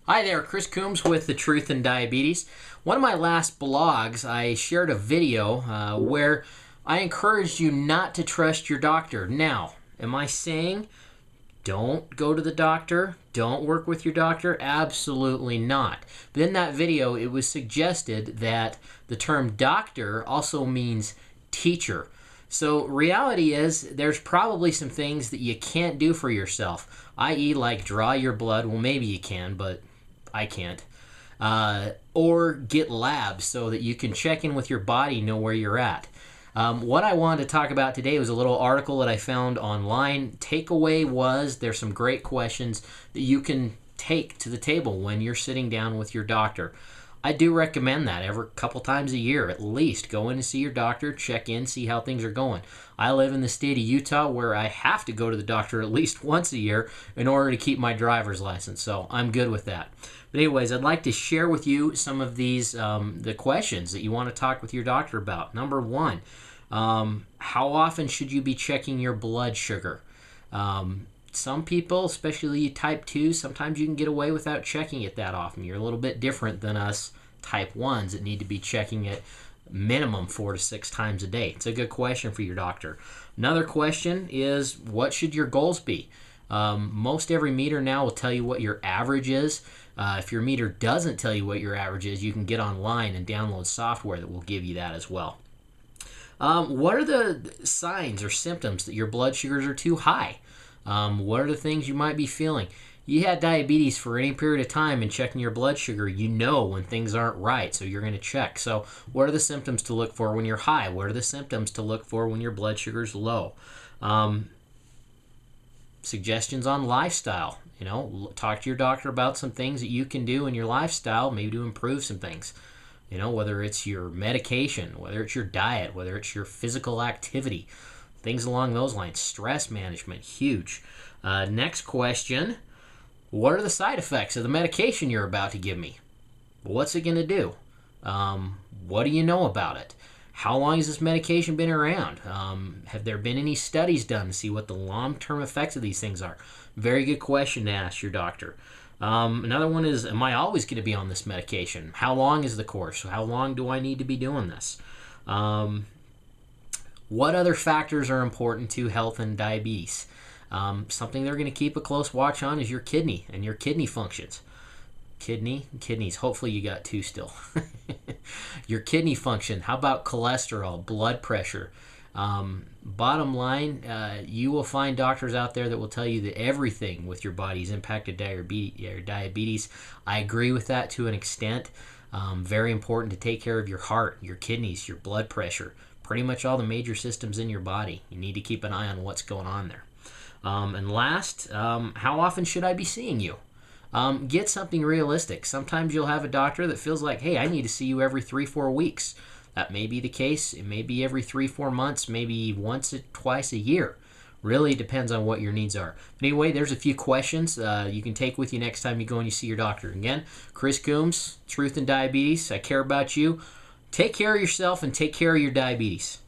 Hi there, Chris Coombs with The Truth in Diabetes. One of my last blogs, I shared a video where I encouraged you not to trust your doctor. Now, am I saying don't go to the doctor? Don't work with your doctor? Absolutely not. But in that video, it was suggested that the term doctor also means teacher. So reality is there's probably some things that you can't do for yourself, i.e. like draw your blood. Well, maybe you can, but I can't. Or get labs so that you can check in with your body, know where you're at. What I wanted to talk about today was a little article that I found online. Takeaway was there's some great questions that you can take to the table when you're sitting down with your doctor. I do recommend that every couple times a year at least. Go in and see your doctor, check in, see how things are going. I live in the state of Utah where I have to go to the doctor at least once a year in order to keep my driver's license, so I'm good with that. But anyways, I'd like to share with you some of these the questions that you want to talk with your doctor about. Number one, how often should you be checking your blood sugar? Some people, especially type 2, sometimes you can get away without checking it that often. You're a little bit different than us type 1s that need to be checking it minimum 4 to 6 times a day. It's a good question for your doctor. Another question is, what should your goals be? Most every meter now will tell you what your average is. If your meter doesn't tell you what your average is, you can get online and download software that will give you that as well. What are the signs or symptoms that your blood sugars are too high? What are the things you might be feeling? You had diabetes for any period of time and checking your blood sugar, you know when things aren't right, so you're going to check. So what are the symptoms to look for when you're high? What are the symptoms to look for when your blood sugar's low? Suggestions on lifestyle. Talk to your doctor about some things that you can do in your lifestyle, maybe to improve some things. Whether it's your medication, whether it's your diet, whether it's your physical activity, things along those lines. Stress management, huge. Next question, what are the side effects of the medication you're about to give me? What's it going to do? What do you know about it? How long has this medication been around? Have there been any studies done to see what the long-term effects of these things are? Very good question to ask your doctor. Another one is, am I always going to be on this medication? How long is the course? How long do I need to be doing this? What other factors are important to health and diabetes? Something they're going to keep a close watch on is your kidney and your kidney functions. Kidneys. Hopefully you got 2 still. Your kidney function. How about cholesterol, blood pressure? Bottom line, you will find doctors out there that will tell you that everything with your body is impacted by diabetes. I agree with that to an extent. Very important to take care of your heart, your kidneys, your blood pressure, pretty much all the major systems in your body. You need to keep an eye on what's going on there. And last, how often should I be seeing you? Get something realistic. Sometimes you'll have a doctor that feels like, hey, I need to see you every 3-4 weeks. That may be the case. It may be every 3-4 months, maybe once or twice a year. Really depends on what your needs are. But anyway, there's a few questions you can take with you next time you go and you see your doctor. Again, Chris Coombs, Truth in Diabetes. I care about you. Take care of yourself and take care of your diabetes.